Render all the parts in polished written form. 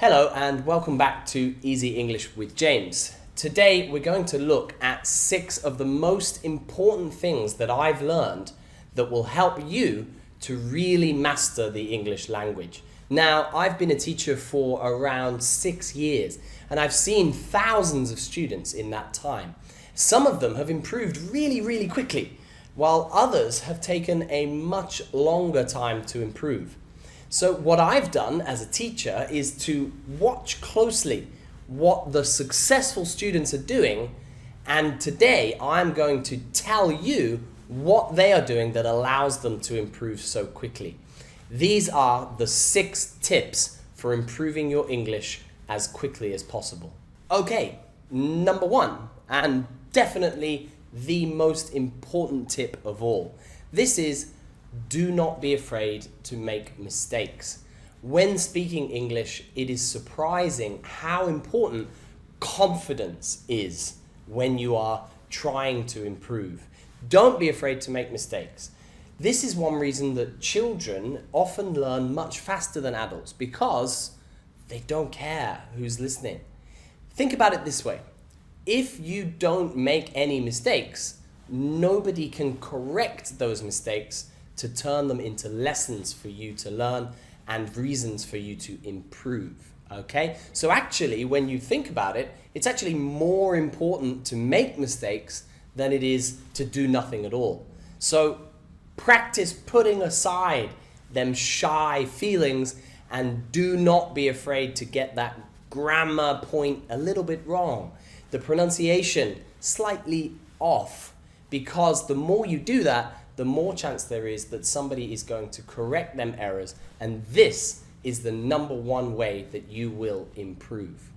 Hello and welcome back to Easy English with James. Today we're going to look at 6 of the most important things that I've learned that will help you to really master the English language. Now, I've been a teacher for around 6 years and I've seen thousands of students in that time. Some of them have improved really quickly, while others have taken a much longer time to improve. So what I've done as a teacher is to watch closely what the successful students are doing, and today I'm going to tell you what they are doing that allows them to improve so quickly. These are the 6 tips for improving your English as quickly as possible. Okay, number 1, and definitely the most important tip of all. This is: do not be afraid to make mistakes. When speaking English, it is surprising how important confidence is when you are trying to improve. Don't be afraid to make mistakes. This is one reason that children often learn much faster than adults, because they don't care who's listening. Think about it this way. If you don't make any mistakes, nobody can correct those mistakes to turn them into lessons for you to learn and reasons for you to improve, okay? So actually, when you think about it, it's actually more important to make mistakes than it is to do nothing at all. So practice putting aside them shy feelings and do not be afraid to get that grammar point a little bit wrong, the pronunciation slightly off, because the more you do that, the more chance there is that somebody is going to correct them errors, and this is the number 1 way that you will improve.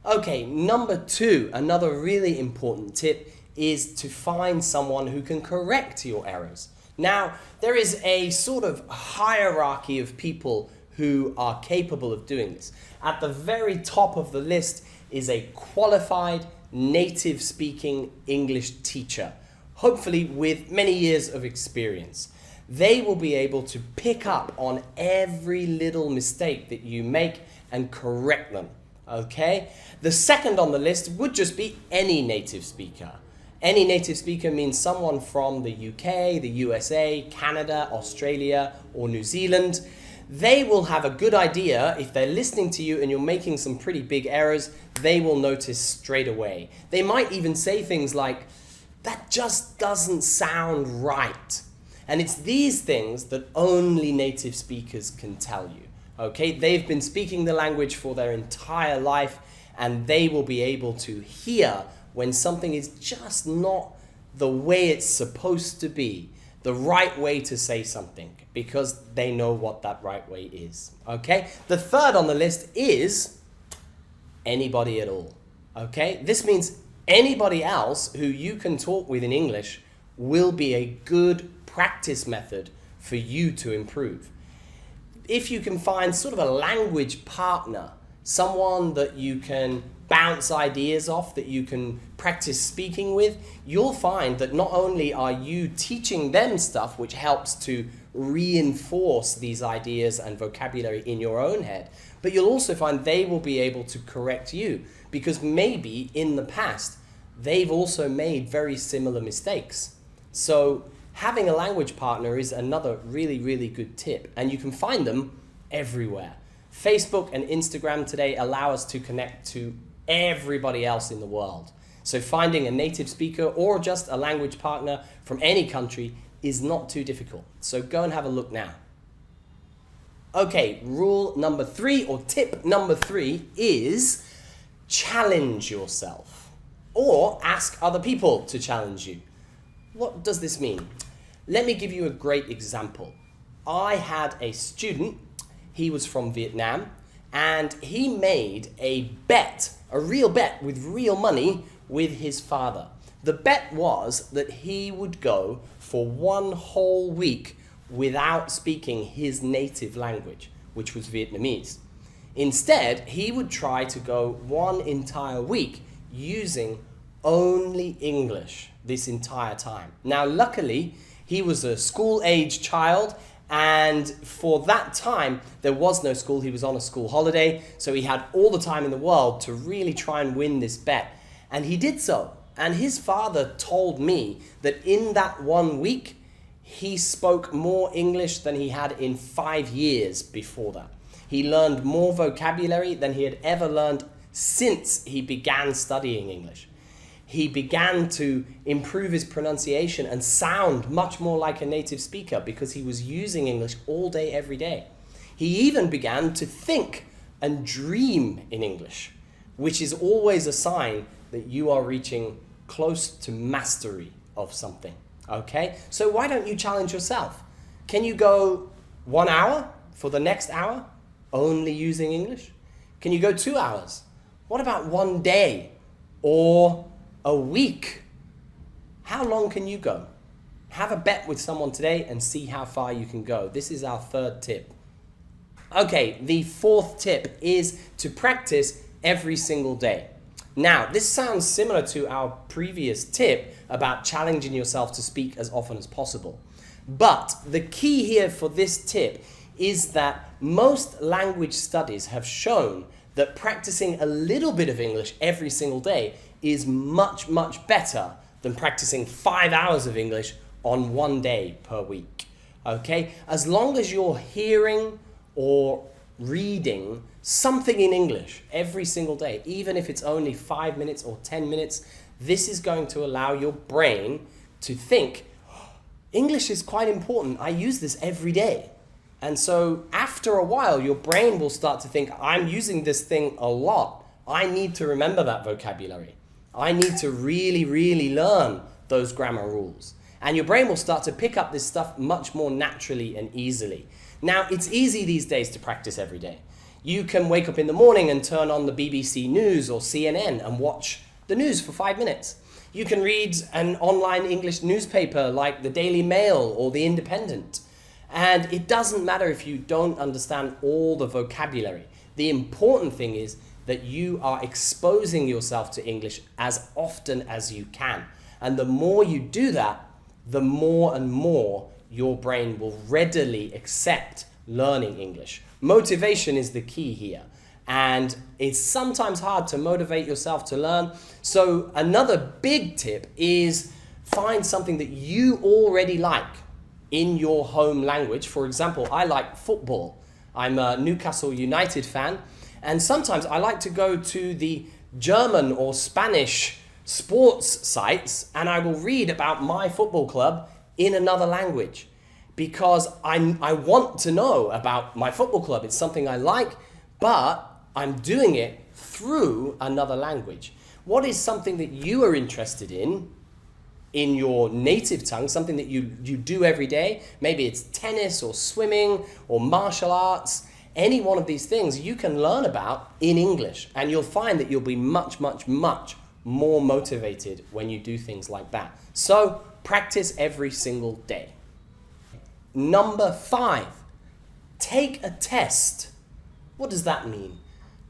Okay, number 2, another really important tip is to find someone who can correct your errors. Now, there is a sort of hierarchy of people who are capable of doing this. At the very top of the list is a qualified native speaking English teacher, hopefully with many years of experience. They will be able to pick up on every little mistake that you make and correct them, okay? The second on the list would just be any native speaker. Any native speaker means someone from the UK, the USA, Canada, Australia, or New Zealand. They will have a good idea. If they're listening to you and you're making some pretty big errors, they will notice straight away. They might even say things like, "That just doesn't sound right." And it's these things that only native speakers can tell you, okay? They've been speaking the language for their entire life, and they will be able to hear when something is just not the way it's supposed to be, the right way to say something, because they know what that right way is, okay? The third on the list is anybody at all, okay? This means anybody else who you can talk with in English will be a good practice method for you to improve. If you can find sort of a language partner, someone that you can bounce ideas off, that you can practice speaking with, you'll find that not only are you teaching them stuff which helps to reinforce these ideas and vocabulary in your own head, but you'll also find they will be able to correct you, because maybe in the past they've also made very similar mistakes. So having a language partner is another really good tip, and you can find them everywhere. Facebook and Instagram today allow us to connect to everybody else in the world. So finding a native speaker or just a language partner from any country is not too difficult. So go and have a look now. Okay, rule number 3, or tip number 3, is challenge yourself, or ask other people to challenge you. What does this mean? Let me give you a great example. I had a student, he was from Vietnam, and he made a bet, a real bet with real money, with his father. The bet was that he would go for 1 whole week without speaking his native language, which was Vietnamese. Instead, he would try to go 1 entire week using only English this entire time. Now, luckily, he was a school-age child And for that time, there was no school. He was on a school holiday, so he had all the time in the world to really try and win this bet. And he did so. And his father told me that in that 1 week, he spoke more English than he had in 5 years before that. He learned more vocabulary than he had ever learned since he began studying English. He began to improve his pronunciation and sound much more like a native speaker because he was using English all day, every day. He even began to think and dream in English, which is always a sign that you are reaching close to mastery of something. Okay? So why don't you challenge yourself? Can you go 1 hour for the next hour only using English? Can you go 2 hours? What about 1 day or a week? How long can you go? Have a bet with someone today and see how far you can go. This is our third tip. Okay, the fourth tip is to practice every single day. Now, this sounds similar to our previous tip about challenging yourself to speak as often as possible. But the key here for this tip is that most language studies have shown that practicing a little bit of English every single day is much, much better than practicing 5 hours of English on 1 day per week. Okay? As long as you're hearing or reading something in English every single day, even if it's only 5 minutes or 10 minutes, this is going to allow your brain to think, English is quite important. I use this every day. And so after a while, your brain will start to think, I'm using this thing a lot. I need to remember that vocabulary. I need to really, really learn those grammar rules. And your brain will start to pick up this stuff much more naturally and easily. Now, it's easy these days to practice every day. You can wake up in the morning and turn on the BBC News or CNN and watch the news for 5 minutes. You can read an online English newspaper like the Daily Mail or the Independent. And it doesn't matter if you don't understand all the vocabulary. The important thing is that you are exposing yourself to English as often as you can. And the more you do that, the more and more your brain will readily accept learning English. Motivation is the key here. And it's sometimes hard to motivate yourself to learn. So another big tip is find something that you already like in your home language. For example, I like football. I'm a Newcastle United fan. And sometimes I like to go to the German or Spanish sports sites and I will read about my football club in another language because I want to know about my football club. It's something I like, but I'm doing it through another language. What is something that you are interested in your native tongue, something that you do every day? Maybe it's tennis or swimming or martial arts. Any one of these things you can learn about in English, and you'll find that you'll be much, much, much more motivated when you do things like that. So practice every single day. Number 5, take a test. What does that mean?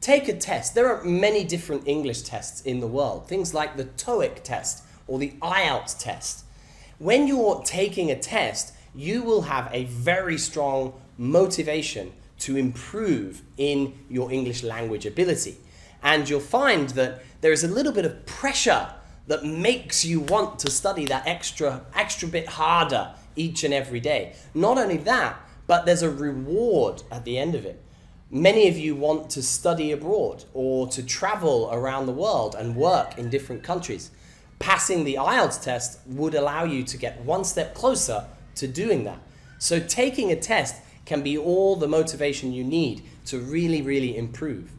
Take a test. There are many different English tests in the world, things like the TOEIC test or the IELTS test. When you're taking a test, you will have a very strong motivation to improve in your English language ability. And you'll find that there is a little bit of pressure that makes you want to study that extra bit harder each and every day. Not only that, but there's a reward at the end of it. Many of you want to study abroad or to travel around the world and work in different countries. Passing the IELTS test would allow you to get one step closer to doing that. So taking a test can be all the motivation you need to really, really improve.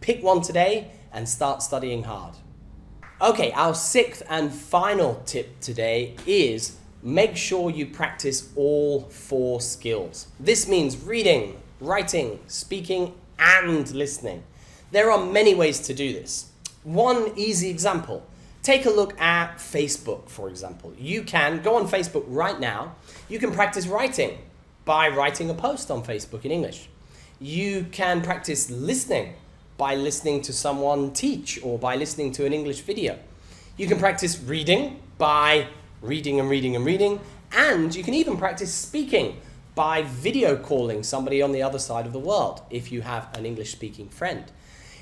Pick one today and start studying hard. Okay, our 6th and final tip today is make sure you practice all 4 skills. This means reading, writing, speaking, and listening. There are many ways to do this. One easy example. Take a look at Facebook, for example. You can go on Facebook right now. You can practice writing by writing a post on Facebook in English. You can practice listening by listening to someone teach or by listening to an English video. You can practice reading by reading and reading and reading. And you can even practice speaking by video calling somebody on the other side of the world if you have an English-speaking friend.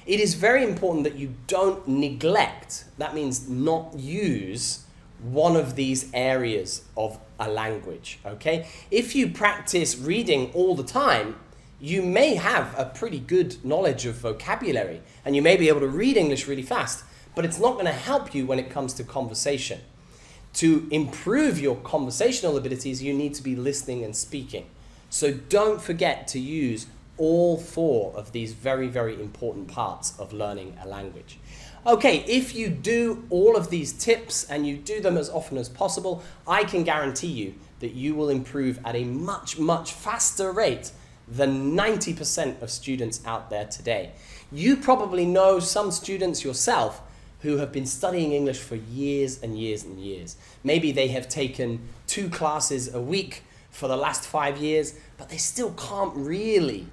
It is very important that you don't neglect, that means not use, one of these areas of a language, okay? If you practice reading all the time, you may have a pretty good knowledge of vocabulary and you may be able to read English really fast, but it's not going to help you when it comes to conversation. To improve your conversational abilities, you need to be listening and speaking. So don't forget to use all 4 of these very, very important parts of learning a language. Okay, if you do all of these tips and you do them as often as possible, I can guarantee you that you will improve at a much, much faster rate than 90% of students out there today. You probably know some students yourself who have been studying English for years and years and years. Maybe they have taken 2 classes a week for the last 5 years, but they still can't really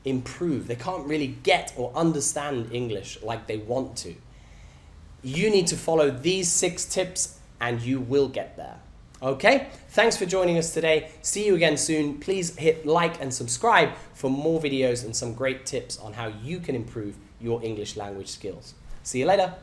improve. They can't really get or understand English like they want to. You need to follow these 6 tips and you will get there. Okay, thanks for joining us today. See you again soon. Please hit like and subscribe for more videos and some great tips on how you can improve your English language skills. See you later.